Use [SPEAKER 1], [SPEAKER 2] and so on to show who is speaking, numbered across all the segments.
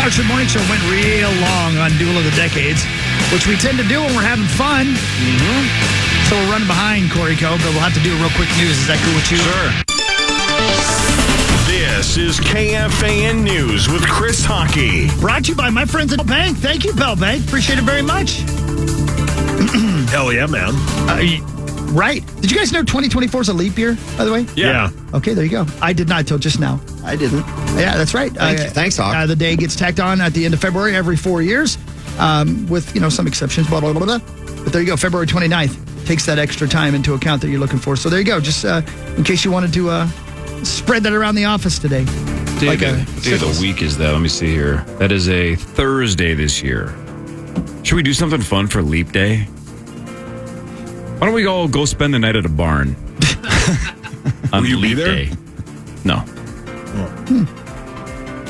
[SPEAKER 1] Oxford Morning Show went real long on Duel of the Decades, which we tend to do when we're having fun. Mm-hmm. So we're running behind, Corey Co, but we'll have to do a real quick news. Is that cool with you?
[SPEAKER 2] Sure. This is KFAN News with Chris Hockey.
[SPEAKER 1] Brought to you by my friends at Bell Bank. Thank you, Bell Bank. Appreciate it very much.
[SPEAKER 3] Hell yeah, man.
[SPEAKER 1] Right. Did you guys know 2024 is a leap year, by the way?
[SPEAKER 3] Yeah.
[SPEAKER 1] Okay, there you go. I did not till just now.
[SPEAKER 4] I didn't.
[SPEAKER 1] Yeah, that's right.
[SPEAKER 4] Thanks, Hawk.
[SPEAKER 1] The day gets tacked on at the end of February every 4 years, with, some exceptions, blah, blah, blah, blah. But there you go. February 29th takes that extra time into account that you're looking for. So there you go. Just in case you wanted to spread that around the office today.
[SPEAKER 5] Day of the week is that? Let me see here. That is a Thursday this year. Should we do something fun for Leap Day? Why don't we all go spend the night at a barn?
[SPEAKER 3] Will you be
[SPEAKER 5] Leap
[SPEAKER 3] there?
[SPEAKER 5] Day? No.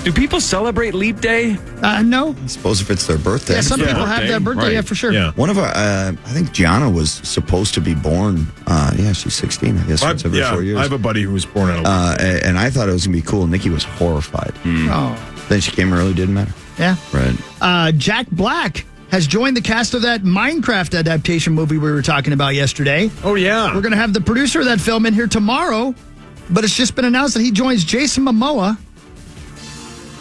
[SPEAKER 5] Do people celebrate Leap Day?
[SPEAKER 1] No.
[SPEAKER 4] I suppose if it's their birthday.
[SPEAKER 1] Yeah, some people have their birthday,
[SPEAKER 5] right.
[SPEAKER 1] yeah, for sure.
[SPEAKER 3] Yeah.
[SPEAKER 4] One of our, I think Gianna was supposed to be born. She's 16, I guess. It's every 4 years.
[SPEAKER 3] I have a buddy who was born on a
[SPEAKER 4] and I thought it was going to be cool. Nikki was horrified.
[SPEAKER 1] Oh.
[SPEAKER 4] Then she came early, didn't matter.
[SPEAKER 1] Yeah.
[SPEAKER 4] Right.
[SPEAKER 1] Jack Black has joined the cast of that Minecraft adaptation movie we were talking about yesterday.
[SPEAKER 3] Oh, yeah.
[SPEAKER 1] We're going to have the producer of that film in here tomorrow, but it's just been announced that he joins Jason Momoa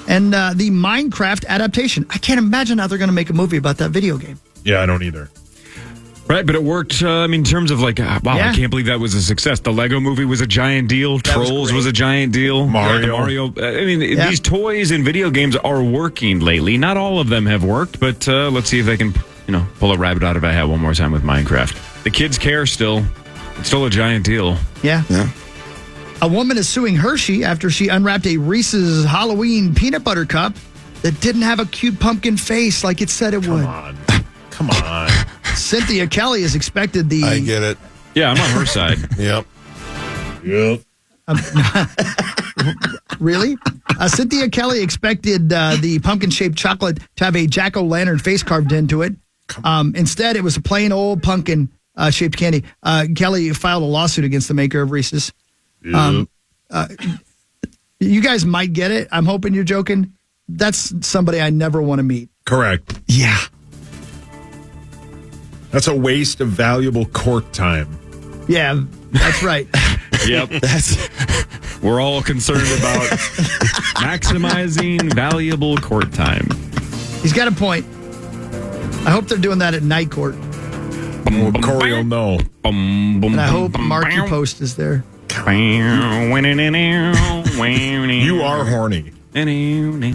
[SPEAKER 1] and the Minecraft adaptation. I can't imagine how they're going to make a movie about that video game.
[SPEAKER 3] Yeah, I don't either.
[SPEAKER 5] Right, but it worked, in terms of I can't believe that was a success. The Lego movie was a giant deal. Trolls was a giant deal.
[SPEAKER 3] Mario.
[SPEAKER 5] These toys and video games are working lately. Not all of them have worked, but let's see if they can, pull a rabbit out of a hat one more time with Minecraft. The kids care still. It's still a giant deal.
[SPEAKER 1] Yeah.
[SPEAKER 4] Yeah.
[SPEAKER 1] A woman is suing Hershey after she unwrapped a Reese's Halloween peanut butter cup that didn't have a cute pumpkin face like it said it would.
[SPEAKER 3] Come on.
[SPEAKER 1] Cynthia Kelly is expected
[SPEAKER 6] I get it.
[SPEAKER 5] Yeah, I'm on her side.
[SPEAKER 6] Yep.
[SPEAKER 1] Really? Cynthia Kelly expected the pumpkin-shaped chocolate to have a jack-o'-lantern face carved into it. Instead, it was a plain old pumpkin-shaped candy. Kelly filed a lawsuit against the maker of Reese's. You guys might get it. I'm hoping you're joking. That's somebody I never want to meet.
[SPEAKER 3] Correct.
[SPEAKER 1] Yeah.
[SPEAKER 3] That's a waste of valuable court time.
[SPEAKER 1] Yeah, that's right.
[SPEAKER 5] Yep. We're all concerned about maximizing valuable court time.
[SPEAKER 1] He's got a point. I hope they're doing that at night court.
[SPEAKER 3] Corey will know.
[SPEAKER 1] And I hope Marky Post is there.
[SPEAKER 3] You are horny.
[SPEAKER 5] How many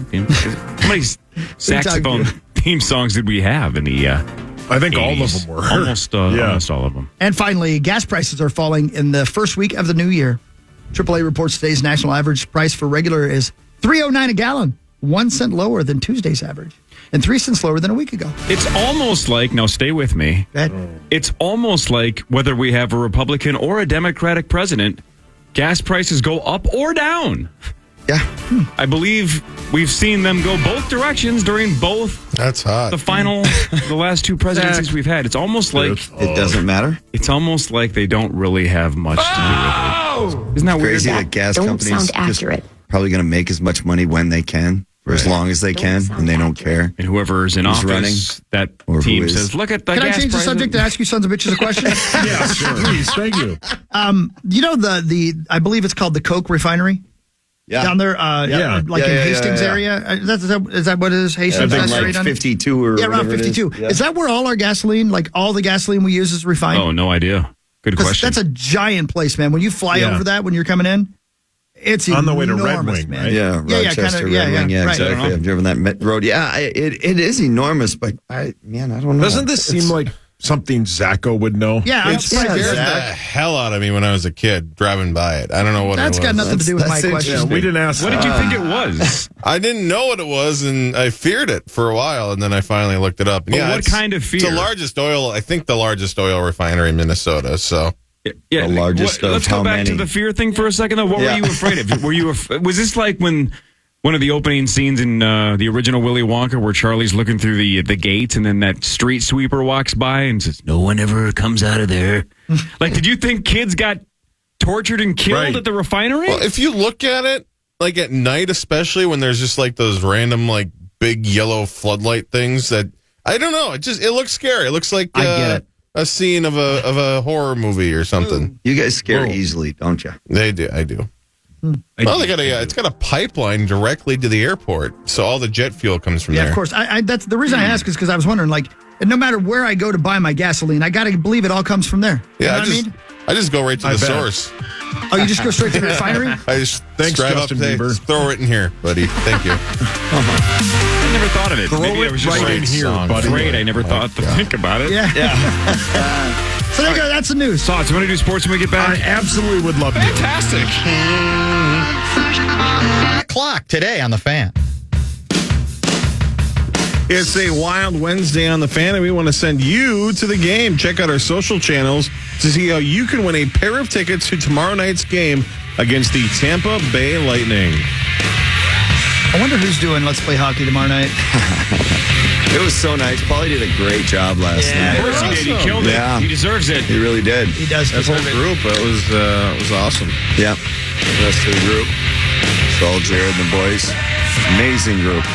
[SPEAKER 5] saxophone theme songs did we have in the
[SPEAKER 3] I think
[SPEAKER 5] 80s?
[SPEAKER 3] all of them were.
[SPEAKER 5] Almost all of them.
[SPEAKER 1] And finally, gas prices are falling in the first week of the new year. AAA reports today's national average price for regular is $3.09 a gallon, 1 cent lower than Tuesday's average, and 3 cents lower than a week ago.
[SPEAKER 5] It's almost like, now stay with me, it's almost like whether we have a Republican or a Democratic president, gas prices go up or down.
[SPEAKER 4] Yeah.
[SPEAKER 5] I believe we've seen them go both directions during both
[SPEAKER 6] That's hot.
[SPEAKER 5] the last two presidencies we've had. It's almost like
[SPEAKER 4] It doesn't matter.
[SPEAKER 5] it's almost like they don't really have much to do with it. Isn't that weird?
[SPEAKER 4] Crazy that gas companies
[SPEAKER 7] sound accurate.
[SPEAKER 4] just probably going to make as much money when they can for as long as they can, and they don't care.
[SPEAKER 5] And whoever's in
[SPEAKER 4] Who's
[SPEAKER 5] office,
[SPEAKER 4] running,
[SPEAKER 5] that
[SPEAKER 4] or
[SPEAKER 5] team
[SPEAKER 4] who is.
[SPEAKER 5] says, look at the
[SPEAKER 1] Can I
[SPEAKER 5] gas
[SPEAKER 1] change the
[SPEAKER 5] prices.
[SPEAKER 1] subject to ask you sons of bitches a question?
[SPEAKER 3] Yeah, sure. Please, thank you.
[SPEAKER 1] You know the I believe it's called the Coke refinery?
[SPEAKER 4] Yeah.
[SPEAKER 1] Down there,
[SPEAKER 3] Yeah.
[SPEAKER 1] like in Hastings area. Is that what it is? Hastings?
[SPEAKER 4] I think
[SPEAKER 1] That's
[SPEAKER 4] like
[SPEAKER 1] right on-
[SPEAKER 4] 52 or
[SPEAKER 1] Yeah, around
[SPEAKER 4] whatever it is.
[SPEAKER 1] 52. Is that where all our gasoline, like all the gasoline we use is refined?
[SPEAKER 5] Oh, no idea. Good
[SPEAKER 1] 'Cause
[SPEAKER 5] question.
[SPEAKER 1] that's a giant place, man. When you fly over that when you're coming in, it's
[SPEAKER 3] On the way to Red
[SPEAKER 1] enormous,
[SPEAKER 3] Wing,
[SPEAKER 1] man.
[SPEAKER 3] right?
[SPEAKER 4] Yeah, Rochester, Red Wing. Yeah,
[SPEAKER 1] right.
[SPEAKER 4] exactly. I've driven that road. Yeah, it is enormous, but I don't know.
[SPEAKER 3] Doesn't this seem like something Zacho would know?
[SPEAKER 1] Yeah,
[SPEAKER 6] It scared the hell out of me when I was a kid driving by it. I don't know what
[SPEAKER 1] that's
[SPEAKER 6] it was.
[SPEAKER 1] got nothing to do with my
[SPEAKER 4] That's
[SPEAKER 1] question.
[SPEAKER 3] Yeah, we didn't ask.
[SPEAKER 5] What did you think it was?
[SPEAKER 6] I didn't know what it was, and I feared it for a while, and then I finally looked it up. And
[SPEAKER 5] But
[SPEAKER 6] yeah,
[SPEAKER 5] what kind of fear?
[SPEAKER 6] It's the largest oil, I think the largest oil refinery in Minnesota, so...
[SPEAKER 5] Yeah,
[SPEAKER 4] The largest of
[SPEAKER 5] let's
[SPEAKER 4] how
[SPEAKER 5] go back to
[SPEAKER 4] many?
[SPEAKER 5] the fear thing for a second, though. What were you afraid of? Was this like when one of the opening scenes in the original Willy Wonka where Charlie's looking through the gates and then that street sweeper walks by and says, no one ever comes out of there? Like, did you think kids got tortured and killed at the refinery?
[SPEAKER 6] Well, if you look at it, like at night especially, when there's just like those random like big yellow floodlight things that I don't know. It looks scary. It looks like
[SPEAKER 7] I get it.
[SPEAKER 6] a scene of a horror movie or something.
[SPEAKER 4] You guys scare easily, don't you?
[SPEAKER 6] They do. I do. Well, it's got a pipeline directly to the airport, so all the jet fuel comes from there.
[SPEAKER 1] Yeah, of course. That's the reason I ask is because I was wondering, like, no matter where I go to buy my gasoline, I got to believe it all comes from there.
[SPEAKER 6] Yeah,
[SPEAKER 1] You know what I mean?
[SPEAKER 6] I just go right to the source.
[SPEAKER 1] Oh, you just go straight to the refinery?
[SPEAKER 6] I just
[SPEAKER 3] Thanks,
[SPEAKER 6] drive
[SPEAKER 3] Justin
[SPEAKER 6] up,
[SPEAKER 3] Bieber.
[SPEAKER 6] throw it in here, buddy. Thank you.
[SPEAKER 5] I never thought of it. Maybe I was just
[SPEAKER 3] right in here, buddy.
[SPEAKER 5] afraid. I never thought to think about it.
[SPEAKER 1] Yeah. So there you go. That's the news.
[SPEAKER 5] Thoughts? You want to do sports when we get back?
[SPEAKER 3] I absolutely would love to.
[SPEAKER 5] Fantastic.
[SPEAKER 7] O'clock today on the Fan.
[SPEAKER 3] It's a wild Wednesday on the Fan, and we want to send you to the game. Check out our social channels to see how you can win a pair of tickets to tomorrow night's game against the Tampa Bay Lightning.
[SPEAKER 1] I wonder who's doing Let's Play Hockey tomorrow night.
[SPEAKER 4] It was so nice. Paulie did a great job last
[SPEAKER 5] Of
[SPEAKER 4] night.
[SPEAKER 5] course he did. He killed it.
[SPEAKER 4] Yeah.
[SPEAKER 5] He deserves it.
[SPEAKER 4] He really did.
[SPEAKER 1] He does
[SPEAKER 3] That whole
[SPEAKER 1] deserve it.
[SPEAKER 3] group, it was awesome.
[SPEAKER 4] Yeah. The rest of the group. It's all Jared and the boys. Amazing group.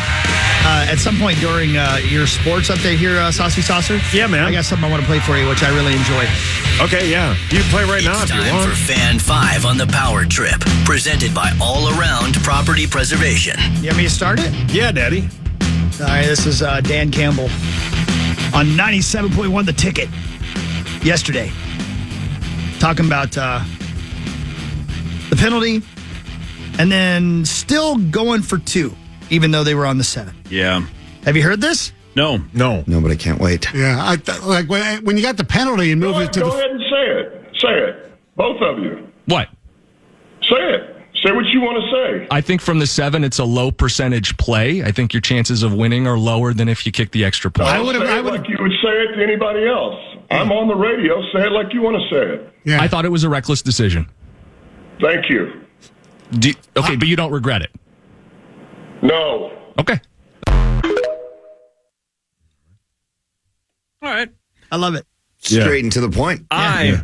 [SPEAKER 1] At some point during your sports update here, Saucy Saucer.
[SPEAKER 3] Yeah, man.
[SPEAKER 1] I got something I want to play for you, which I really enjoy.
[SPEAKER 3] Okay, yeah. You can play right now if you
[SPEAKER 8] Time
[SPEAKER 3] want.
[SPEAKER 8] for Fan 5 on the Power Trip, presented by All Around Property Preservation.
[SPEAKER 1] You want me to start it?
[SPEAKER 3] Yeah, Daddy.
[SPEAKER 1] All right, this is Dan Campbell on 97.1 The Ticket yesterday. Talking about the penalty and then still going for 2, even though they were on the 7.
[SPEAKER 5] Yeah.
[SPEAKER 1] Have you heard this?
[SPEAKER 5] No.
[SPEAKER 3] No.
[SPEAKER 4] No, but I can't wait.
[SPEAKER 9] Yeah, like when you got the penalty and move it to
[SPEAKER 10] Go
[SPEAKER 9] the.
[SPEAKER 10] ahead and say it. Say it. Both of you.
[SPEAKER 11] What?
[SPEAKER 10] Say it. Say what you want to say.
[SPEAKER 11] I think from the 7, it's a low percentage play. I think your chances of winning are lower than if you kick the extra point.
[SPEAKER 10] Say it like you would say it to anybody else. I'm on the radio. Say it like you want to say it.
[SPEAKER 9] Yeah.
[SPEAKER 11] I thought it was a reckless decision.
[SPEAKER 10] Thank you.
[SPEAKER 11] Okay, but you don't regret it.
[SPEAKER 10] No.
[SPEAKER 11] Okay.
[SPEAKER 5] All right.
[SPEAKER 1] I love it.
[SPEAKER 4] Straight and to the point.
[SPEAKER 5] I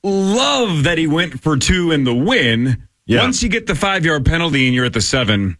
[SPEAKER 5] love that he went for 2 in the win.
[SPEAKER 3] Yeah.
[SPEAKER 5] Once you get the 5-yard penalty and you're at the 7,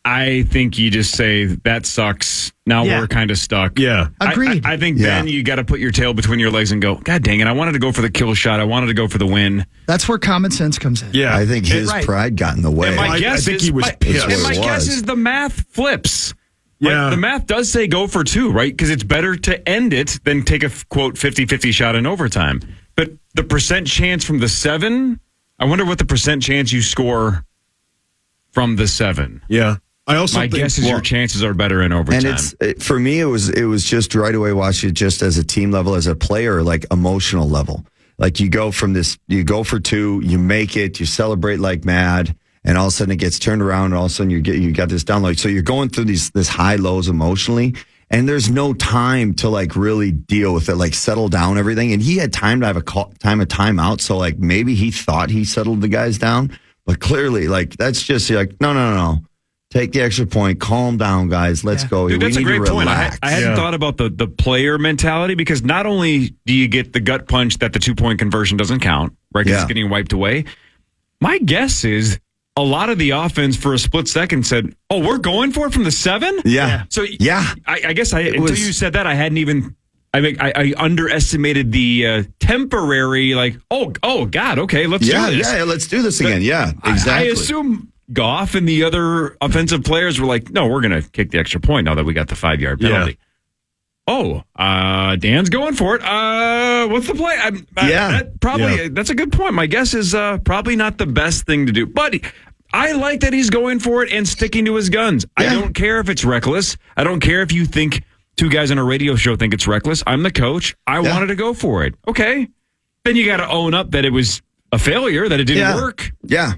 [SPEAKER 5] I think you just say, that sucks. Now we're kind of stuck.
[SPEAKER 3] Yeah.
[SPEAKER 1] Agreed.
[SPEAKER 5] I think then you got to put your tail between your legs and go, God dang it, I wanted to go for the kill shot. I wanted to go for the win.
[SPEAKER 1] That's where common sense comes in.
[SPEAKER 3] Yeah.
[SPEAKER 4] I think his pride got in the way.
[SPEAKER 5] And my
[SPEAKER 3] I
[SPEAKER 5] guess
[SPEAKER 3] think
[SPEAKER 5] is,
[SPEAKER 3] he was pissed.
[SPEAKER 5] And my
[SPEAKER 4] That's what it
[SPEAKER 5] guess
[SPEAKER 4] was.
[SPEAKER 5] is the math flips.
[SPEAKER 3] Yeah.
[SPEAKER 5] Right? The math does say go for 2, right? Because it's better to end it than take a, quote, 50-50 shot in overtime. But the percent chance from the 7, I wonder what the percent chance you score from the 7.
[SPEAKER 3] Yeah. I also
[SPEAKER 5] My
[SPEAKER 3] think,
[SPEAKER 5] guess is your chances are better in overtime.
[SPEAKER 4] And for me, it was just right away watching it just as a team level, as a player, like emotional level. Like you go from this, you go for 2, you make it, you celebrate like mad, and all of a sudden it gets turned around, and all of a sudden you got this download. So you're going through this high lows emotionally, and there's no time to like really deal with it, like settle down everything. And he had time to have a timeout, so like maybe he thought he settled the guys down, but clearly like that's just like no. Take the extra point. Calm down, guys. Let's go.
[SPEAKER 5] Dude, that's a great point. I hadn't thought about the player mentality, because not only do you get the gut punch that the 2-point conversion doesn't count, right? Because it's getting wiped away. My guess is a lot of the offense for a split second said, "Oh, we're going for it from the 7."
[SPEAKER 4] Yeah.
[SPEAKER 5] So
[SPEAKER 4] yeah,
[SPEAKER 5] I guess until you said that, I hadn't even. I underestimated the temporary, like, oh God, okay, let's do this.
[SPEAKER 4] Yeah, let's do this again. Yeah, exactly.
[SPEAKER 5] I assume Goff and the other offensive players were like, no, we're going to kick the extra point now that we got the 5-yard penalty. Oh, Dan's going for it. What's the play? That's a good point. My guess is probably not the best thing to do. But I like that he's going for it and sticking to his guns. I don't care if it's reckless. I don't care if you think 2 guys on a radio show think it's reckless. I'm the coach. I wanted to go for it. Okay. Then you got to own up that it was a failure, that it didn't work.
[SPEAKER 4] Yeah.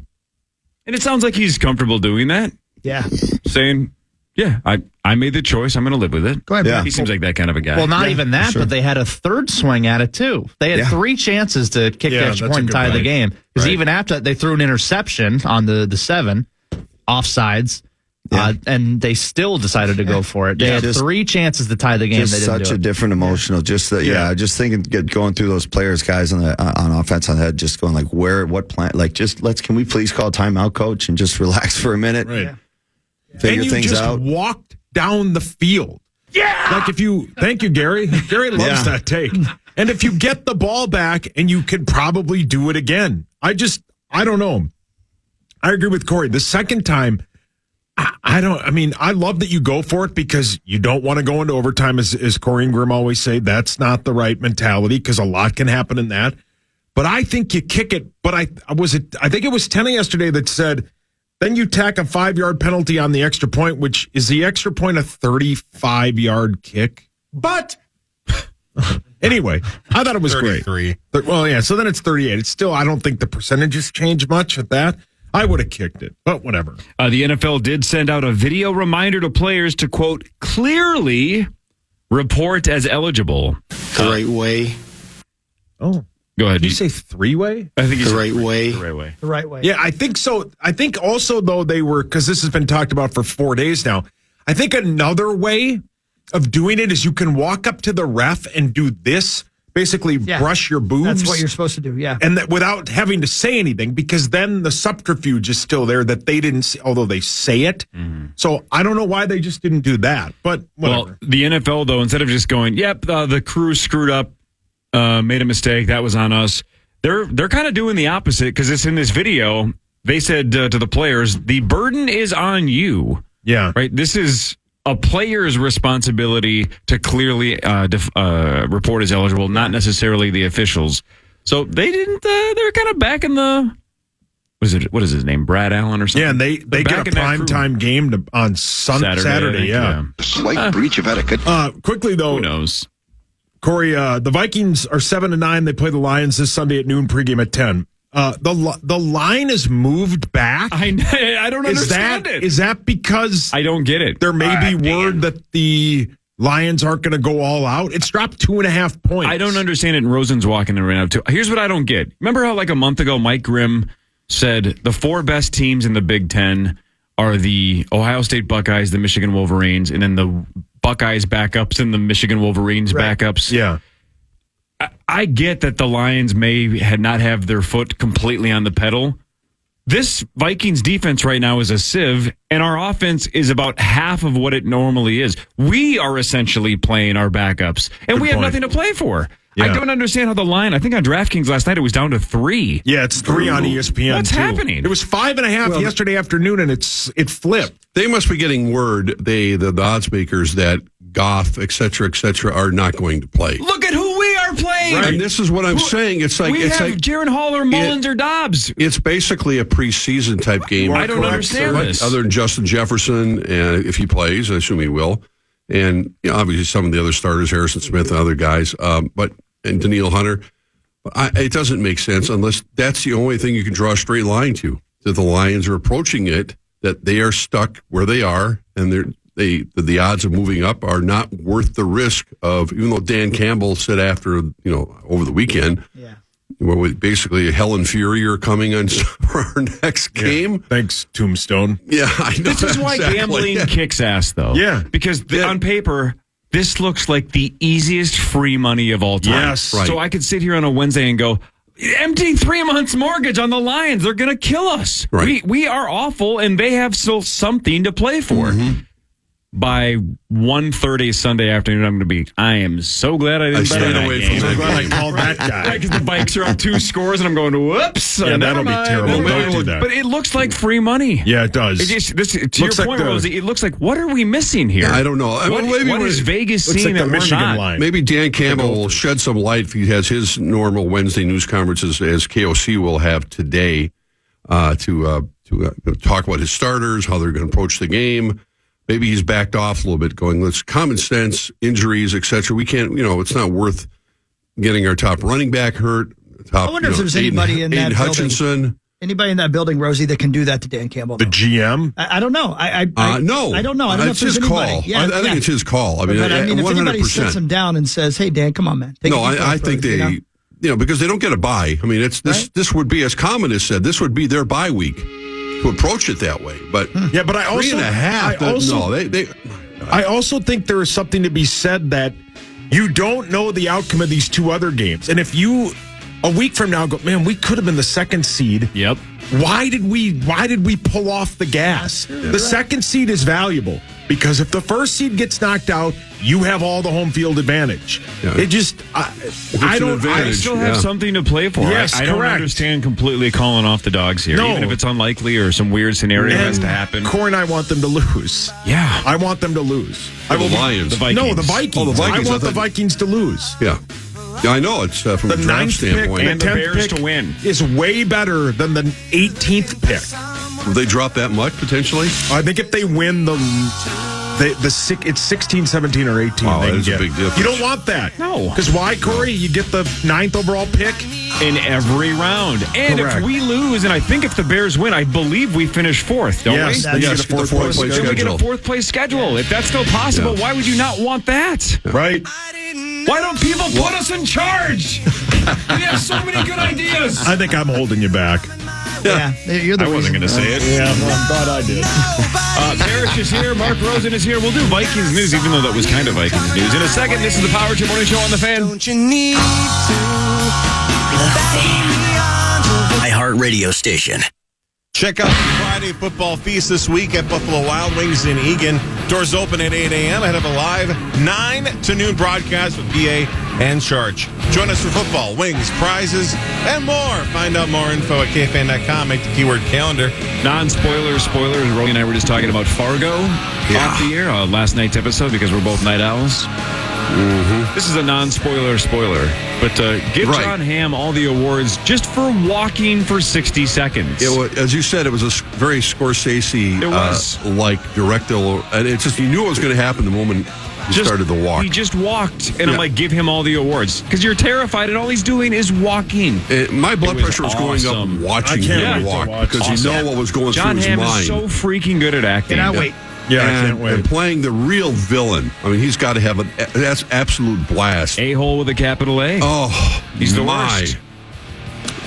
[SPEAKER 5] And it sounds like he's comfortable doing that.
[SPEAKER 1] Yeah.
[SPEAKER 5] Saying, yeah, I made the choice. I'm going to live with it.
[SPEAKER 1] Go ahead,
[SPEAKER 5] He seems like that kind of a guy.
[SPEAKER 7] Well, not even that, but they had a third swing at it, too. They had 3 chances to kick the extra point and tie the game. Because even after that, they threw an interception on the 7, offsides, and they still decided to go for it. They had 3 chances to tie the game.
[SPEAKER 4] Just
[SPEAKER 7] they didn't
[SPEAKER 4] such
[SPEAKER 7] do
[SPEAKER 4] a
[SPEAKER 7] it.
[SPEAKER 4] different emotional. Just that, just thinking, going through those players, guys on offense on the head, just going like, what plan? Like, can we please call timeout, coach, and just relax for a minute?
[SPEAKER 3] Right.
[SPEAKER 4] Figure
[SPEAKER 3] and you
[SPEAKER 4] things
[SPEAKER 3] just
[SPEAKER 4] out.
[SPEAKER 3] walked
[SPEAKER 12] down the field.
[SPEAKER 1] Yeah.
[SPEAKER 12] Like thank you, Gary. Gary loves that take. And if you get the ball back and you could probably do it again. I don't know. I agree with Corey. The second time, I love that you go for it because you don't want to go into overtime, as Corey and Grimm always say. That's not the right mentality because a lot can happen in that. But I think you kick it. But I think it was Tenna yesterday that said, then you tack a 5-yard penalty on the extra point, which is the extra point a 35-yard kick.
[SPEAKER 9] But
[SPEAKER 12] anyway, I thought it was
[SPEAKER 6] 33.
[SPEAKER 12] Great. Well, yeah, so then it's 38. It's still, I don't think the percentages change much at that. I would have kicked it, but whatever.
[SPEAKER 5] The NFL did send out a video reminder to players to, quote, clearly report as eligible.
[SPEAKER 13] The right way.
[SPEAKER 12] Oh.
[SPEAKER 5] Go ahead.
[SPEAKER 12] Did you say 3-way?
[SPEAKER 5] I think
[SPEAKER 13] the right way.
[SPEAKER 5] The right way.
[SPEAKER 1] The right way.
[SPEAKER 12] Yeah, I think so. I think also, though, they were, because this has been talked about for 4 days now, I think another way of doing it is you can walk up to the ref and do this, basically brush your boobs.
[SPEAKER 1] That's what you're supposed to do, yeah.
[SPEAKER 12] And that without having to say anything, because then the subterfuge is still there that they didn't see, although they say it. Mm-hmm. So I don't know why they just didn't do that, but whatever.
[SPEAKER 5] Well, the NFL, though, instead of just going, the crew screwed up, made a mistake, that was on us, they're kind of doing the opposite, because it's in this video. They said to the players, the burden is on you.
[SPEAKER 12] Yeah.
[SPEAKER 5] Right? This is a player's responsibility to clearly report as eligible, not necessarily the officials. So they didn't. They're kind of back in the. What is his name? Brad Allen or something?
[SPEAKER 12] Yeah, and they get a primetime game on Saturday. Yeah.
[SPEAKER 14] Slight breach of etiquette.
[SPEAKER 12] Quickly though,
[SPEAKER 5] who knows?
[SPEAKER 12] Corey, the Vikings are 7-9. They play the Lions this Sunday at noon. Pregame at 10. The line is moved back.
[SPEAKER 5] I don't understand it.
[SPEAKER 12] Is that because
[SPEAKER 5] I don't get it?
[SPEAKER 12] There may be word that the Lions aren't going to go all out. It's dropped 2.5 points.
[SPEAKER 5] I don't understand it. And Rosen's walking around now too. Here's what I don't get. Remember how like a month ago, Mike Grimm said the 4 best teams in the Big Ten are the Ohio State Buckeyes, the Michigan Wolverines, and then the Buckeyes backups and the Michigan Wolverines backups.
[SPEAKER 12] Yeah.
[SPEAKER 5] I get that the Lions may not have their foot completely on the pedal. This Vikings defense right now is a sieve, and our offense is about half of what it normally is. We are essentially playing our backups, and we have nothing to play for. Yeah. I don't understand how the line, I think on DraftKings last night, it was down to 3.
[SPEAKER 12] Yeah, it's 3 on ESPN.
[SPEAKER 5] What's happening?
[SPEAKER 12] It was 5.5 yesterday afternoon, and it flipped.
[SPEAKER 14] They must be getting word, the odds makers, that Goff, et cetera, are not going to play.
[SPEAKER 5] Look at who we are playing.
[SPEAKER 14] Right. And this is what I'm saying. It's like
[SPEAKER 5] Jaron Hall or Mullins or Dobbs.
[SPEAKER 14] It's basically a preseason type game.
[SPEAKER 5] I don't understand this.
[SPEAKER 14] Other than Justin Jefferson, and if he plays, I assume he will, and obviously some of the other starters, Harrison Smith and other guys, and Daniil Hunter. It doesn't make sense unless that's the only thing you can draw a straight line to. That the Lions are approaching it, that they are stuck where they are, and the odds of moving up are not worth the risk of, even though Dan Campbell said after, over the weekend, basically Hell and Fury are coming on for our next game.
[SPEAKER 12] Thanks, Tombstone.
[SPEAKER 14] Yeah, I know.
[SPEAKER 5] This is why gambling kicks ass, though.
[SPEAKER 12] Yeah.
[SPEAKER 5] Because on paper, this looks like the easiest free money of all time.
[SPEAKER 12] Yes. Right.
[SPEAKER 5] So I could sit here on a Wednesday and go, empty 3 months mortgage on the Lions. They're going to kill us.
[SPEAKER 14] Right.
[SPEAKER 5] We are awful, and they have still something to play for.
[SPEAKER 14] Mm-hmm.
[SPEAKER 5] By 1:30 Sunday afternoon, I am so glad I didn't bet on that game.
[SPEAKER 12] I'm glad I called that guy.
[SPEAKER 5] Because the Vikes are up 2 scores, and I'm going, whoops.
[SPEAKER 12] Yeah, that'll be terrible. Don't do that.
[SPEAKER 5] But it looks like free money.
[SPEAKER 12] Yeah, it does.
[SPEAKER 5] To your point, Rosie, it looks like, what are we missing here?
[SPEAKER 14] I don't know.
[SPEAKER 5] What is Vegas seeing that we're not?
[SPEAKER 12] Line.
[SPEAKER 14] Maybe Dan Campbell will shed some light if he has his normal Wednesday news conferences, as KOC will have today, to talk about his starters, how they're going to approach the game. Maybe he's backed off a little bit, going, let's common sense, injuries, etc. We can't, it's not worth getting our top running back hurt.
[SPEAKER 1] I wonder if there's anybody in that
[SPEAKER 14] Hutchinson.
[SPEAKER 1] building. Anybody in that building, Rosie, that can do that to Dan Campbell?
[SPEAKER 12] The GM?
[SPEAKER 1] I don't know.
[SPEAKER 14] No.
[SPEAKER 1] I don't know. I don't know if there's
[SPEAKER 14] his
[SPEAKER 1] anybody.
[SPEAKER 14] Call. Yeah, I think it's his call. I mean,
[SPEAKER 1] if
[SPEAKER 14] 100%.
[SPEAKER 1] anybody sits him down and says, hey, Dan, come on, man.
[SPEAKER 14] I think they, because they don't get a bye. I mean, this would be, as Common has said, this would be their bye week to approach it that way. But
[SPEAKER 12] but I also
[SPEAKER 14] 3.5.
[SPEAKER 12] I also think there is something to be said that you don't know the outcome of these 2 other games. And if you a week from now go, man, we could have been the 2nd seed.
[SPEAKER 5] Yep.
[SPEAKER 12] Why did we pull off the gas? The 2nd seed is valuable. because if the first seed gets knocked out, you have all the home field advantage.
[SPEAKER 14] Yeah.
[SPEAKER 12] It just, I don't.
[SPEAKER 5] I still have something to play for.
[SPEAKER 12] Yes,
[SPEAKER 5] I don't
[SPEAKER 12] correct.
[SPEAKER 5] understand completely calling off the dogs here,
[SPEAKER 12] No.
[SPEAKER 5] even if it's unlikely or some weird scenario has to happen.
[SPEAKER 12] Corey and I want them to lose.
[SPEAKER 5] Yeah,
[SPEAKER 12] I want them to lose.
[SPEAKER 14] The Lions.
[SPEAKER 5] The Vikings.
[SPEAKER 12] No, the Vikings.
[SPEAKER 14] Oh, the Vikings.
[SPEAKER 12] I want the Vikings to lose.
[SPEAKER 14] Yeah. Yeah, I know. It's from
[SPEAKER 12] The
[SPEAKER 14] a draft
[SPEAKER 12] 9th pick
[SPEAKER 14] standpoint.
[SPEAKER 12] and the 10th
[SPEAKER 5] Bears
[SPEAKER 12] pick
[SPEAKER 5] to win.
[SPEAKER 12] is way better than the 18th pick.
[SPEAKER 14] Will they drop that much, potentially?
[SPEAKER 12] I think if they win it's 16, 17, or 18.
[SPEAKER 14] Wow,
[SPEAKER 12] they
[SPEAKER 14] that
[SPEAKER 12] can
[SPEAKER 14] is a
[SPEAKER 12] get.
[SPEAKER 14] big difference.
[SPEAKER 12] You don't want that.
[SPEAKER 5] No.
[SPEAKER 12] Because why, Corey? You get the 9th overall pick.
[SPEAKER 5] in every round. And
[SPEAKER 12] Correct.
[SPEAKER 5] if we lose, and I think if the Bears win, I believe we finish 4th, don't
[SPEAKER 12] Yes,
[SPEAKER 5] we?
[SPEAKER 12] they get a
[SPEAKER 14] the
[SPEAKER 12] fourth
[SPEAKER 14] fourth
[SPEAKER 12] place
[SPEAKER 14] place
[SPEAKER 5] Then we get a
[SPEAKER 14] schedule.
[SPEAKER 5] 4th place schedule. If that's still possible, why would you not want that?
[SPEAKER 12] Right.
[SPEAKER 5] Why don't people put us in charge? We have so many good ideas.
[SPEAKER 12] I think I'm holding you back.
[SPEAKER 1] Yeah, you're the
[SPEAKER 5] I wasn't
[SPEAKER 1] reason.
[SPEAKER 5] going to say it.
[SPEAKER 12] Yeah, well, I'm glad I did.
[SPEAKER 5] Parrish is here. Mark Rosen is here. We'll do Vikings news, even though that was kind of Vikings news. In a second, this is the Power Trip Morning Show on the Fan.
[SPEAKER 8] Don't you need to? iHeartRadio station.
[SPEAKER 3] Check out the Friday football feast this week at Buffalo Wild Wings in Eagan. Doors open at 8 a.m. ahead of a live 9 to noon broadcast with BA and Charge. Join us for football, wings, prizes, and more. Find out more info at KFAN.com. Make the keyword calendar.
[SPEAKER 5] Non-spoilers, spoilers. Rolly and I were just talking about Fargo off the air, last night's episode, because we're both night owls.
[SPEAKER 14] Mm-hmm.
[SPEAKER 5] This is a non-spoiler spoiler, but give
[SPEAKER 14] Right.
[SPEAKER 5] John Hamm all the awards just for walking for 60 seconds.
[SPEAKER 14] As you said, it was a very Scorsese
[SPEAKER 5] It was.
[SPEAKER 14] like directorial, and it's just you knew it was going to happen the moment he started the walk.
[SPEAKER 5] He just walked, and I'm
[SPEAKER 14] Yeah.
[SPEAKER 5] like, give him all the awards because you're terrified, and all he's doing is walking.
[SPEAKER 14] My blood
[SPEAKER 5] It was
[SPEAKER 14] pressure was going
[SPEAKER 5] awesome.
[SPEAKER 14] up watching
[SPEAKER 12] I can't
[SPEAKER 14] him
[SPEAKER 12] wait to
[SPEAKER 14] walk
[SPEAKER 12] watch
[SPEAKER 14] because
[SPEAKER 5] Awesome.
[SPEAKER 14] you know what was going
[SPEAKER 5] John
[SPEAKER 14] through his
[SPEAKER 5] Hamm
[SPEAKER 14] mind.
[SPEAKER 5] is so freaking good at acting.
[SPEAKER 1] Cannot wait.
[SPEAKER 12] Yeah, I
[SPEAKER 14] and,
[SPEAKER 12] can't wait.
[SPEAKER 14] And playing the real villain. I mean, he's got to have that's absolute blast.
[SPEAKER 5] A-hole with a capital A.
[SPEAKER 14] Oh,
[SPEAKER 5] He's the
[SPEAKER 14] my.
[SPEAKER 5] worst.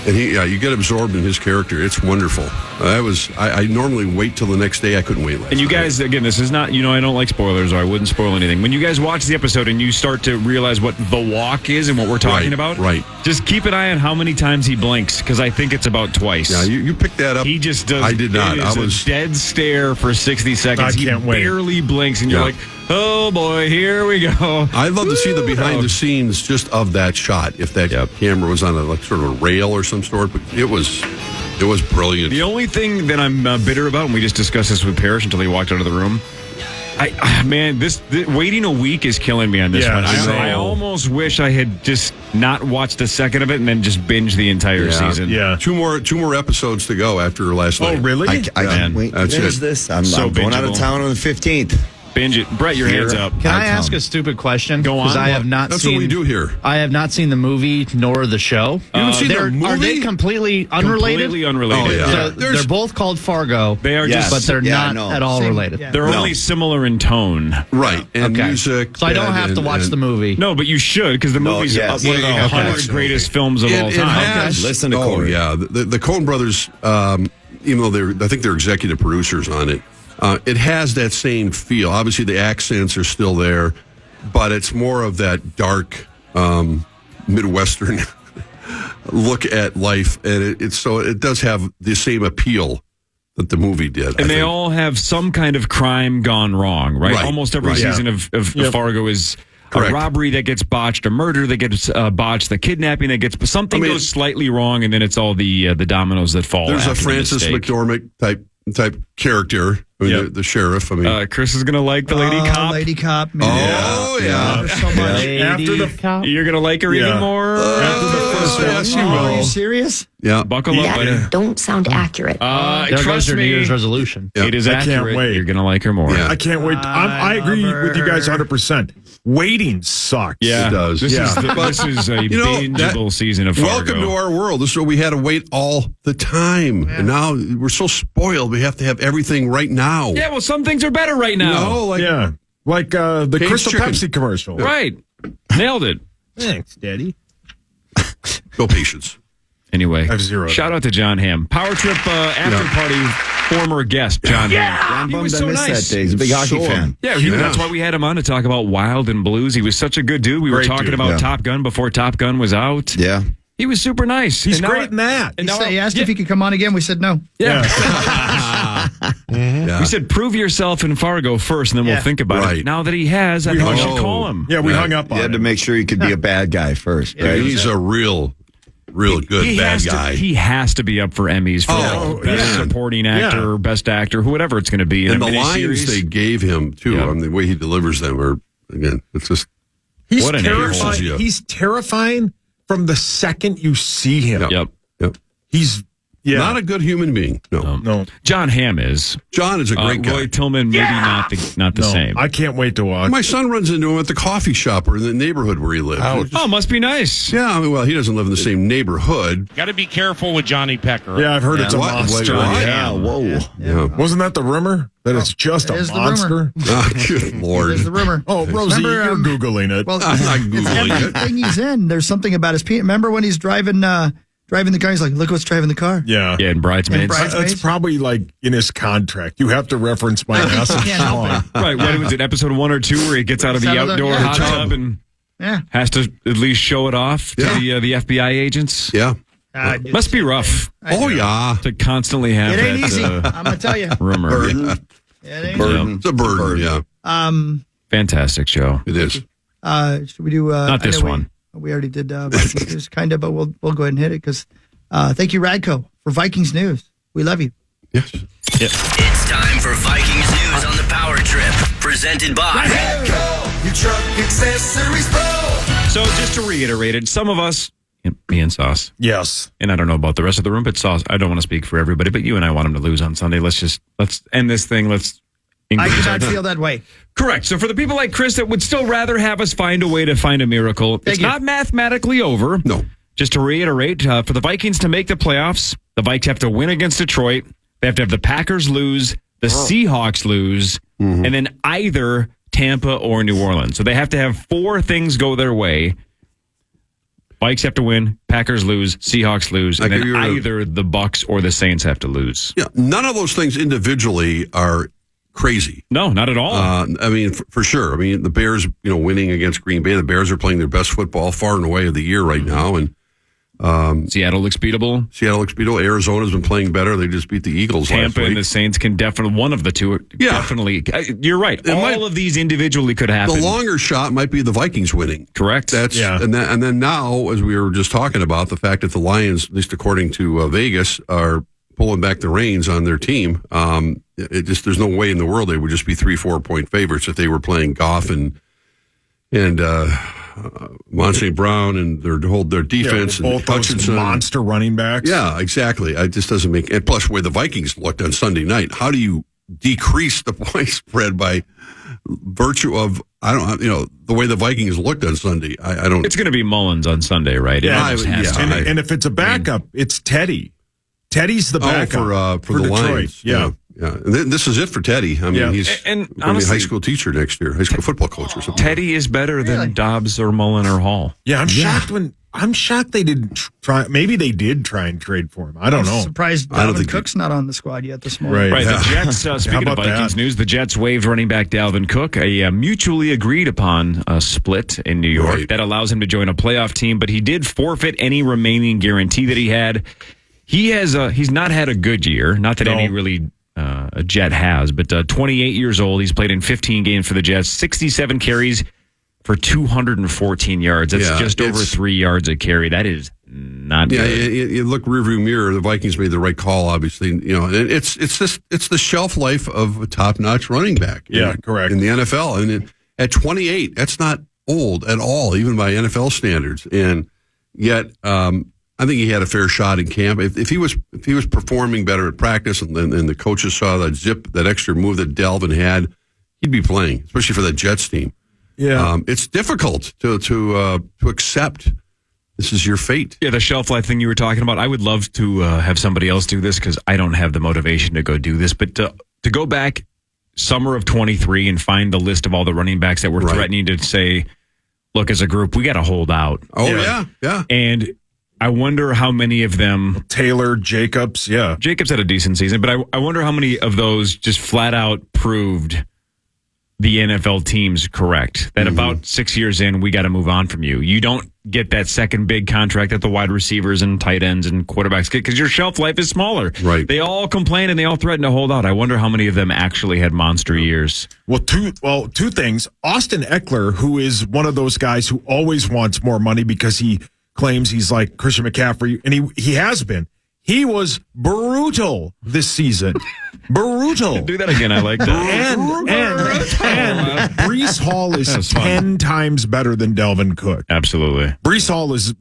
[SPEAKER 14] And you get absorbed in his character. It's wonderful. I normally wait till the next day. I couldn't wait last
[SPEAKER 5] And you
[SPEAKER 14] night.
[SPEAKER 5] guys, again, this is not, I don't like spoilers, or I wouldn't spoil anything. When you guys watch the episode and you start to realize what the walk is and what we're talking about,
[SPEAKER 14] right.
[SPEAKER 5] just keep an eye on how many times he blinks, because I think it's about twice.
[SPEAKER 14] Yeah, you picked that up.
[SPEAKER 5] He just does.
[SPEAKER 14] I did not.
[SPEAKER 5] It
[SPEAKER 14] I
[SPEAKER 5] is
[SPEAKER 14] was
[SPEAKER 5] a dead stare for 60 seconds.
[SPEAKER 12] I can't
[SPEAKER 5] he
[SPEAKER 12] wait.
[SPEAKER 5] barely blinks, and you're
[SPEAKER 14] Yeah.
[SPEAKER 5] like, oh boy, here we go.
[SPEAKER 14] I'd love to see the behind the scenes just of that shot. If that camera was on a sort of a rail or some sort, but it was brilliant.
[SPEAKER 5] The only thing that I'm bitter about, and we just discussed this with Parrish until he walked out of the room. Waiting a week is killing me on this
[SPEAKER 12] Yeah,
[SPEAKER 5] one.
[SPEAKER 12] I know.
[SPEAKER 5] I almost wish I had just not watched a second of it and then just binge the entire season.
[SPEAKER 12] Yeah.
[SPEAKER 14] Two more episodes to go after last night.
[SPEAKER 12] Oh, really?
[SPEAKER 4] I can't wait to
[SPEAKER 14] That's
[SPEAKER 4] finish
[SPEAKER 14] it.
[SPEAKER 4] this. I'm
[SPEAKER 5] So
[SPEAKER 4] going out of
[SPEAKER 5] bingeable.
[SPEAKER 4] town on the 15th.
[SPEAKER 5] Binge it. Brett, your hands up.
[SPEAKER 7] Can I ask a stupid question?
[SPEAKER 5] Go on.
[SPEAKER 7] Because I have not
[SPEAKER 14] That's
[SPEAKER 7] seen.
[SPEAKER 14] what we do here.
[SPEAKER 7] I have not seen the movie nor the show.
[SPEAKER 14] You haven't seen the
[SPEAKER 7] Are
[SPEAKER 14] movie?
[SPEAKER 7] they completely unrelated?
[SPEAKER 5] Completely unrelated.
[SPEAKER 14] Oh, yeah.
[SPEAKER 7] So
[SPEAKER 14] There's-
[SPEAKER 7] they're both called Fargo.
[SPEAKER 5] They are
[SPEAKER 4] Yes.
[SPEAKER 5] just,
[SPEAKER 7] but they're
[SPEAKER 4] Yeah,
[SPEAKER 7] not
[SPEAKER 4] no.
[SPEAKER 7] at all
[SPEAKER 1] Same.
[SPEAKER 7] related.
[SPEAKER 1] Yeah.
[SPEAKER 5] they're
[SPEAKER 14] No.
[SPEAKER 5] only similar in tone.
[SPEAKER 14] Right. And
[SPEAKER 7] Okay.
[SPEAKER 14] music.
[SPEAKER 7] So I don't have to watch the movie.
[SPEAKER 5] No, but you should, because the
[SPEAKER 4] No,
[SPEAKER 5] movie's
[SPEAKER 4] yes.
[SPEAKER 5] one of
[SPEAKER 4] Yeah,
[SPEAKER 5] the
[SPEAKER 4] you have to
[SPEAKER 5] 100
[SPEAKER 4] watch the
[SPEAKER 5] greatest films of all
[SPEAKER 14] It
[SPEAKER 5] time.
[SPEAKER 14] has.
[SPEAKER 4] Listen to
[SPEAKER 14] Oh,
[SPEAKER 4] Corey.
[SPEAKER 14] yeah. The Coen brothers, even though I think they're executive producers on it, it has that same feel. Obviously, the accents are still there, but it's more of that dark Midwestern look at life, and it does have the same appeal that the movie did.
[SPEAKER 5] And they all have some kind of crime gone wrong, right?
[SPEAKER 14] Right,
[SPEAKER 5] Almost every
[SPEAKER 14] right.
[SPEAKER 5] season of Fargo is
[SPEAKER 14] Correct.
[SPEAKER 5] a robbery that gets botched, a murder that gets botched, the kidnapping that gets something goes slightly wrong, and then it's all the dominoes that fall.
[SPEAKER 14] There's a
[SPEAKER 5] after the
[SPEAKER 14] Francis
[SPEAKER 5] mistake.
[SPEAKER 14] McDormand type character. I mean, the sheriff. I mean,
[SPEAKER 5] Chris is gonna like the lady cop.
[SPEAKER 1] Lady cop. Man.
[SPEAKER 14] oh yeah.
[SPEAKER 1] Love her so much.
[SPEAKER 12] After the
[SPEAKER 7] Cop.
[SPEAKER 5] You're gonna like her even more.
[SPEAKER 12] after the first one.
[SPEAKER 14] yes, you
[SPEAKER 1] Oh, are
[SPEAKER 14] will.
[SPEAKER 1] you serious?
[SPEAKER 14] Yeah.
[SPEAKER 5] Buckle up, buddy.
[SPEAKER 13] Don't sound accurate.
[SPEAKER 7] There goes
[SPEAKER 5] Trust
[SPEAKER 7] your New
[SPEAKER 5] me,
[SPEAKER 7] Year's resolution.
[SPEAKER 5] it is
[SPEAKER 12] I can't
[SPEAKER 5] accurate.
[SPEAKER 12] wait.
[SPEAKER 5] You're gonna like her more.
[SPEAKER 14] Yeah.
[SPEAKER 12] I can't wait. I agree with you guys 100%. Waiting sucks.
[SPEAKER 5] Yeah,
[SPEAKER 14] It does.
[SPEAKER 5] This
[SPEAKER 12] Yeah.
[SPEAKER 5] is a
[SPEAKER 14] You know,
[SPEAKER 5] bingeable season of Fargo.
[SPEAKER 14] Welcome to our world. This is where we had to wait all the time, and now we're so spoiled. We have to have everything right now.
[SPEAKER 5] Yeah, well, some things are better right now.
[SPEAKER 14] No, like
[SPEAKER 12] Yeah. Like the
[SPEAKER 14] Caged
[SPEAKER 12] Crystal
[SPEAKER 14] chicken.
[SPEAKER 12] Pepsi commercial.
[SPEAKER 5] Right. Nailed it.
[SPEAKER 12] Thanks, Daddy.
[SPEAKER 14] no patience.
[SPEAKER 5] Anyway,
[SPEAKER 12] I have zero.
[SPEAKER 5] shout out to John Hamm. Power Trip after party former guest, John Hamm. He
[SPEAKER 4] Bummed
[SPEAKER 5] was
[SPEAKER 4] I
[SPEAKER 5] so
[SPEAKER 4] missed
[SPEAKER 5] nice.
[SPEAKER 4] that day. He's a big hockey fan.
[SPEAKER 5] Yeah, that's why we had him on to talk about Wild and Blues. He was such a good dude. We were
[SPEAKER 12] Great
[SPEAKER 5] talking
[SPEAKER 12] dude.
[SPEAKER 5] about
[SPEAKER 4] Yeah.
[SPEAKER 5] Top Gun before Top Gun was out.
[SPEAKER 4] Yeah.
[SPEAKER 5] He was super nice.
[SPEAKER 12] He's
[SPEAKER 5] And now
[SPEAKER 12] great in that.
[SPEAKER 5] And now
[SPEAKER 1] He asked if he could come on again. We said no.
[SPEAKER 5] Yeah.
[SPEAKER 14] Yeah.
[SPEAKER 5] We said prove yourself in Fargo first, and then we'll think about it. Now that he has, I think we should call him.
[SPEAKER 12] Yeah, we hung up on
[SPEAKER 4] You had to make sure he could be a bad guy first. Right?
[SPEAKER 14] He's a real good bad guy.
[SPEAKER 5] He has to be up for Emmys for best supporting actor, best actor, whoever it's going to be.
[SPEAKER 14] And the lines they gave him, too, the way he delivers them are, again, it's just...
[SPEAKER 12] He's terrifying. He's terrifying from the second you see him.
[SPEAKER 14] Yep.
[SPEAKER 12] He's
[SPEAKER 14] not a good human being. No.
[SPEAKER 5] John Hamm is.
[SPEAKER 14] John is a great guy.
[SPEAKER 5] Roy Tillman, maybe not the same.
[SPEAKER 12] I can't wait to watch.
[SPEAKER 14] My son runs into him at the coffee shop or in the neighborhood where he lives.
[SPEAKER 5] Must be nice.
[SPEAKER 14] Yeah, I mean, well, he doesn't live in the same neighborhood.
[SPEAKER 6] Got to be careful with Johnny Pecker.
[SPEAKER 12] Yeah, I've heard it's a monster.
[SPEAKER 14] Yeah,
[SPEAKER 4] whoa.
[SPEAKER 14] Yeah.
[SPEAKER 12] Wasn't that the rumor? That it's just a monster?
[SPEAKER 14] Oh, good Lord.
[SPEAKER 1] There's the rumor.
[SPEAKER 12] Oh, Rosie, you're Googling it.
[SPEAKER 1] Well,
[SPEAKER 14] I'm not Googling it.
[SPEAKER 1] Everything he's in, there's something about his penis. Remember when he's driving the car? He's like, look what's driving the car.
[SPEAKER 12] Yeah.
[SPEAKER 5] Yeah, and Bridesmaids.
[SPEAKER 12] That's probably like in his contract. You have to reference my ass and Sean.
[SPEAKER 5] Right. What was it, episode 1 or 2 where he gets out of the outdoor hot tub and has to at least show it off to the FBI agents?
[SPEAKER 14] Yeah.
[SPEAKER 5] Must be rough. To constantly have
[SPEAKER 1] it ain't
[SPEAKER 5] that,
[SPEAKER 1] easy. I'm going to tell you.
[SPEAKER 5] Rumor.
[SPEAKER 14] Burden. It's a burden, yeah.
[SPEAKER 5] Fantastic show.
[SPEAKER 14] It is.
[SPEAKER 1] Should we do...
[SPEAKER 5] Not this one.
[SPEAKER 1] We already did Vikings news, kind of, but we'll go ahead and hit it because thank you, Radco, for Vikings news. We love you.
[SPEAKER 14] Yes.
[SPEAKER 8] Yep. It's time for Vikings news on the Power Trip, presented by
[SPEAKER 13] your truck accessories pro.
[SPEAKER 5] So just to reiterate it, some of us, me and Sauce.
[SPEAKER 12] Yes.
[SPEAKER 5] And I don't know about the rest of the room, but Sauce, I don't want to speak for everybody, but you and I want him to lose on Sunday. Let's end this thing.
[SPEAKER 1] I do not feel that way.
[SPEAKER 5] Correct. So for the people like Chris that would still rather have us find a way to find a miracle, it's not mathematically over.
[SPEAKER 14] No.
[SPEAKER 5] Just to reiterate, for the Vikings to make the playoffs, the Vikes have to win against Detroit. They have to have the Packers lose, the Seahawks lose, and then either Tampa or New Orleans. So they have to have 4 things go their way. Vikes have to win, Packers lose, Seahawks lose, and then either the Bucks or the Saints have to lose.
[SPEAKER 14] Yeah, none of those things individually are crazy.
[SPEAKER 5] No, not at all.
[SPEAKER 14] I mean, for sure. I mean, the Bears, winning against Green Bay. The Bears are playing their best football far and away of the year right now, and
[SPEAKER 5] Seattle looks beatable.
[SPEAKER 14] Arizona's been playing better. They just beat the Eagles last
[SPEAKER 5] Tampa
[SPEAKER 14] week.
[SPEAKER 5] and the Saints can definitely, one of the two, definitely. You're right. All of these individually could happen.
[SPEAKER 14] The longer shot might be the Vikings winning.
[SPEAKER 5] Correct.
[SPEAKER 14] And then now, as we were just talking about, the fact that the Lions, at least according to Vegas, are pulling back the reins on their team. There's no way in the world they would just be 3-4 point favorites if they were playing Goff and Monte Brown and their defense and
[SPEAKER 12] both those monster running backs.
[SPEAKER 14] Yeah, exactly. It just doesn't make. And plus, the way the Vikings looked on Sunday night, how do you decrease the point spread by virtue of the way the Vikings looked on Sunday? I don't.
[SPEAKER 5] It's going to be Mullins on Sunday, right?
[SPEAKER 12] And if it's a backup, it's Teddy. Teddy's the backup
[SPEAKER 14] for the
[SPEAKER 12] Detroit.
[SPEAKER 14] Lions. Yeah. And this is it for Teddy. I mean, he's going to be a high school teacher next year, high school football coach or something.
[SPEAKER 5] Teddy is better than Dobbs or Mullen or Hall.
[SPEAKER 12] Yeah, I'm shocked they didn't try. Maybe they did try and trade for him. I don't know.
[SPEAKER 1] Surprised Dalvin Cook's not on the squad yet this morning.
[SPEAKER 5] Right. The Jets, speaking of Vikings news, the Jets waived running back Dalvin Cook, a mutually agreed upon split in New York that allows him to join a playoff team, but he did forfeit any remaining guarantee that he had. He's not had a good year. Not that any really a Jet has, but 28 years old. He's played in 15 games for the Jets, 67 carries for 214 yards. That's just over 3 yards a carry. That is not good.
[SPEAKER 14] You look rearview mirror. The Vikings made the right call, obviously. And it's the shelf life of a top-notch running back.
[SPEAKER 12] Yeah, correct.
[SPEAKER 14] In the NFL, and at 28, that's not old at all, even by NFL standards. And yet, I think he had a fair shot in camp. If he was performing better at practice, and the coaches saw that extra move that Dalvin had, he'd be playing, especially for that Jets team.
[SPEAKER 12] Yeah,
[SPEAKER 14] it's difficult to accept this is your fate.
[SPEAKER 5] Yeah, the shelf life thing you were talking about. I would love to have somebody else do this because I don't have the motivation to go do this. But to go back summer of 23 and find the list of all the running backs that were threatening to say, "Look, as a group, we got to hold out."
[SPEAKER 14] Oh yeah.
[SPEAKER 5] And I wonder how many of them...
[SPEAKER 12] Taylor, Jacobs,
[SPEAKER 5] Jacobs had a decent season, but I wonder how many of those just flat out proved the NFL teams correct. That about 6 years in, we got to move on from you. You don't get that second big contract that the wide receivers and tight ends and quarterbacks get because your shelf life is smaller.
[SPEAKER 14] Right.
[SPEAKER 5] They all complain and they all threaten to hold out. I wonder how many of them actually had monster years.
[SPEAKER 12] Well, two things. Austin Eckler, who is one of those guys who always wants more money because he claims he's like Christian McCaffrey, and he has been. He was brutal this season. Brutal.
[SPEAKER 5] Do that again. I like that.
[SPEAKER 12] And Breece Hall is 10 times better than Dalvin Cook.
[SPEAKER 5] Absolutely.
[SPEAKER 12] Breece Hall is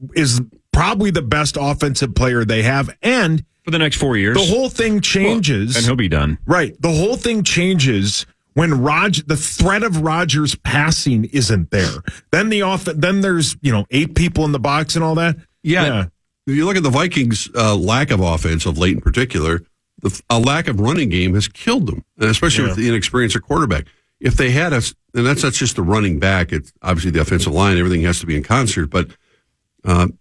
[SPEAKER 12] probably the best offensive player they have. And
[SPEAKER 5] for the next 4 years,
[SPEAKER 12] the whole thing changes.
[SPEAKER 5] And he'll be done.
[SPEAKER 12] Right. The whole thing changes when the threat of Rodgers passing isn't there. Then then there's 8 people in the box and all that.
[SPEAKER 14] Yeah. If you look at the Vikings' lack of offense of late in particular, a lack of running game has killed them, and especially with the inexperience of quarterback. If they had and that's not just the running back, it's obviously the offensive line, everything has to be in concert, but the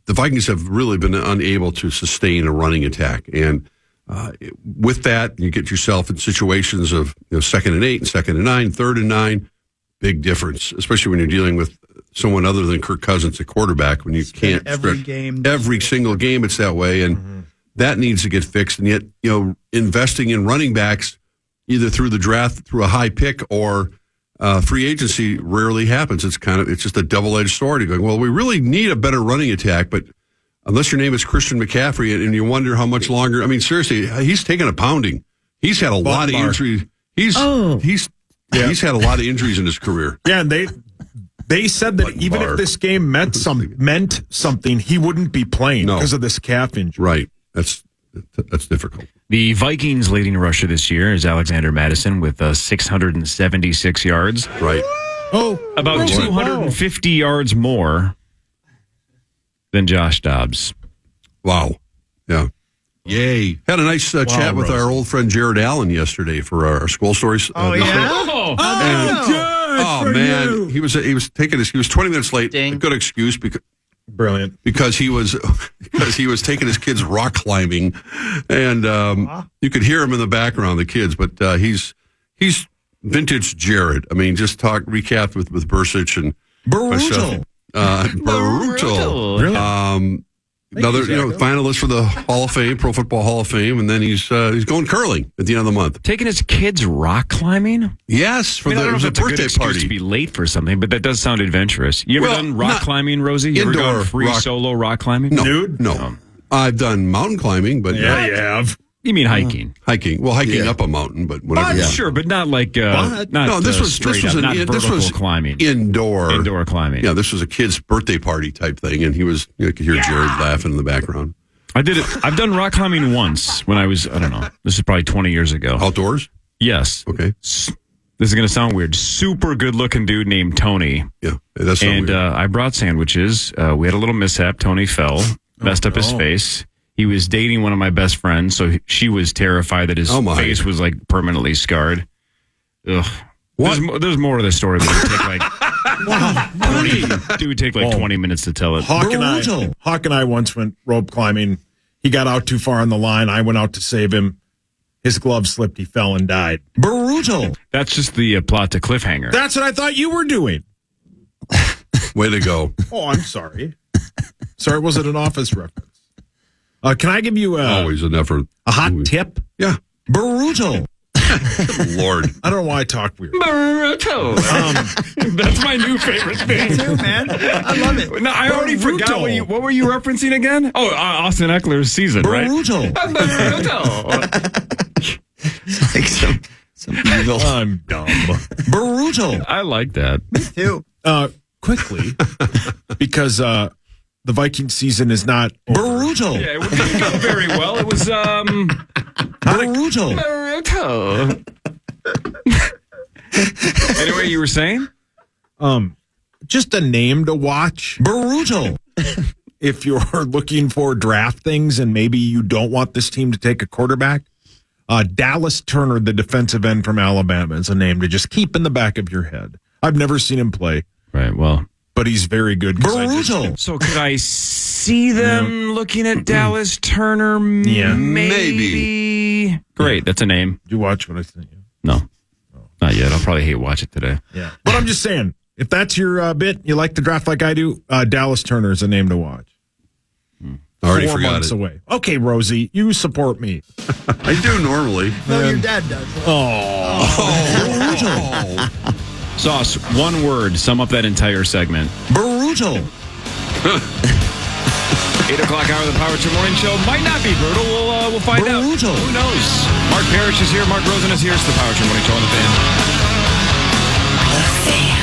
[SPEAKER 14] Vikings have really been unable to sustain a running attack. And with that, you get yourself in situations of 2nd and 8 and 2nd and 9, 3rd and 9, big difference, especially when you're dealing with someone other than Kirk Cousins at quarterback, when you can't every single game it's that way, and that needs to get fixed. And yet, investing in running backs either through the draft, through a high pick, or free agency rarely happens. It's just a double-edged sword. You're going, well, we really need a better running attack, but unless your name is Christian McCaffrey, and you wonder how much longer. I mean, seriously, he's taken a pounding. He's had a lot of injuries. He's had a lot of injuries in his career.
[SPEAKER 12] Yeah, and they said that even if this game meant something, he wouldn't be playing because of this calf injury.
[SPEAKER 14] Right. That's difficult.
[SPEAKER 5] The Vikings' leading rusher this year is Alexander Madison with 676 yards.
[SPEAKER 14] Right.
[SPEAKER 5] About 250 yards more than Josh Dobbs.
[SPEAKER 14] Wow. Yeah. Yay. Had a nice chat with our old friend Jared Allen yesterday for our school stories. Man, he was 20 minutes late. A good excuse because
[SPEAKER 12] brilliant
[SPEAKER 14] because he was taking his kids rock climbing, and you could hear him in the background, the kids. But he's vintage Jared. I mean, just recap with Bursich and
[SPEAKER 12] brutal.
[SPEAKER 14] Brutal.
[SPEAKER 12] Really?
[SPEAKER 14] Another finalist for the Hall of Fame, Pro Football Hall of Fame, and then he's going curling at the end of the month.
[SPEAKER 5] Taking his kids rock climbing?
[SPEAKER 14] Yes, for the birthday party.
[SPEAKER 5] To be late for something, but that does sound adventurous. You ever done rock climbing, Rosie? You ever done free solo rock climbing?
[SPEAKER 14] No,
[SPEAKER 12] dude.
[SPEAKER 14] No. I've done mountain climbing, but
[SPEAKER 12] you have.
[SPEAKER 5] You mean hiking?
[SPEAKER 14] Hiking. Well, hiking up a mountain, but whatever.
[SPEAKER 5] Sure, but not like
[SPEAKER 14] this was
[SPEAKER 5] climbing.
[SPEAKER 14] Indoor
[SPEAKER 5] climbing.
[SPEAKER 14] Yeah, this was a kid's birthday party type thing, and he was you could hear Jared laughing in the background.
[SPEAKER 5] I did it. I've done rock climbing once when I was, I don't know, this is probably 20 years ago.
[SPEAKER 14] Outdoors?
[SPEAKER 5] Yes.
[SPEAKER 14] Okay.
[SPEAKER 5] This is going to sound weird. Super good looking dude named Tony.
[SPEAKER 14] Yeah, that's weird.
[SPEAKER 5] I brought sandwiches. We had a little mishap. Tony fell, messed up his face. He was dating one of my best friends, so she was terrified that his face was like permanently scarred. Ugh. There's more to the story, but it would take like 20 minutes to tell it.
[SPEAKER 12] Hawk and I once went rope climbing. He got out too far on the line. I went out to save him. His glove slipped. He fell and died. Brutal.
[SPEAKER 5] That's just the plot to Cliffhanger.
[SPEAKER 12] That's what I thought you were doing.
[SPEAKER 14] Way to go.
[SPEAKER 12] Oh, I'm sorry. Sorry, was it an Office reference? Can I give you
[SPEAKER 14] always an effort.
[SPEAKER 12] A hot tip?
[SPEAKER 14] Yeah.
[SPEAKER 12] Brutal.
[SPEAKER 14] Lord.
[SPEAKER 12] I don't know why I talk weird.
[SPEAKER 5] Brutal. That's my new favorite thing.
[SPEAKER 1] Me too, man. I love it.
[SPEAKER 5] No, I already forgot what were you referencing again? Oh, Austin Eckler's season,
[SPEAKER 12] Brutal.
[SPEAKER 5] Right? Brutal.
[SPEAKER 4] Like some evil.
[SPEAKER 12] I'm dumb. Brutal.
[SPEAKER 5] I like that.
[SPEAKER 1] Me too.
[SPEAKER 12] Quickly, because the Viking season is not over. Brutal.
[SPEAKER 5] Yeah, it didn't go very well. It was
[SPEAKER 12] brutal.
[SPEAKER 5] Anyway, you were saying?
[SPEAKER 12] Just a name to watch. Brutal. If you're looking for draft things and maybe you don't want this team to take a quarterback, Dallas Turner, the defensive end from Alabama, is a name to just keep in the back of your head. I've never seen him play.
[SPEAKER 5] Right, well.
[SPEAKER 12] But he's very good.
[SPEAKER 7] Brutal.
[SPEAKER 5] So could I see them looking at Dallas Turner?
[SPEAKER 12] Yeah.
[SPEAKER 5] Maybe. Great, that's a name.
[SPEAKER 12] Did you watch what I sent you?
[SPEAKER 5] No. Not yet. I'll probably hate watch it today.
[SPEAKER 12] Yeah. But I'm just saying, if that's your bit, you like the draft like I do, Dallas Turner is a name to watch.
[SPEAKER 14] Already
[SPEAKER 12] 4
[SPEAKER 14] forgot
[SPEAKER 12] months
[SPEAKER 14] it.
[SPEAKER 12] away. Okay, Rosie, you support me.
[SPEAKER 14] I do normally.
[SPEAKER 1] No, your dad does.
[SPEAKER 5] Sauce, one word, sum up that entire segment.
[SPEAKER 15] Brutal.
[SPEAKER 5] 8 o'clock hour of the Power Trip Morning Show might not be brutal. We'll find out.
[SPEAKER 15] Brutal.
[SPEAKER 5] Who knows? Mark Parrish is here. Mark Rosen is here. It's the Power Trip Morning Show on the Fan.
[SPEAKER 8] The Fan.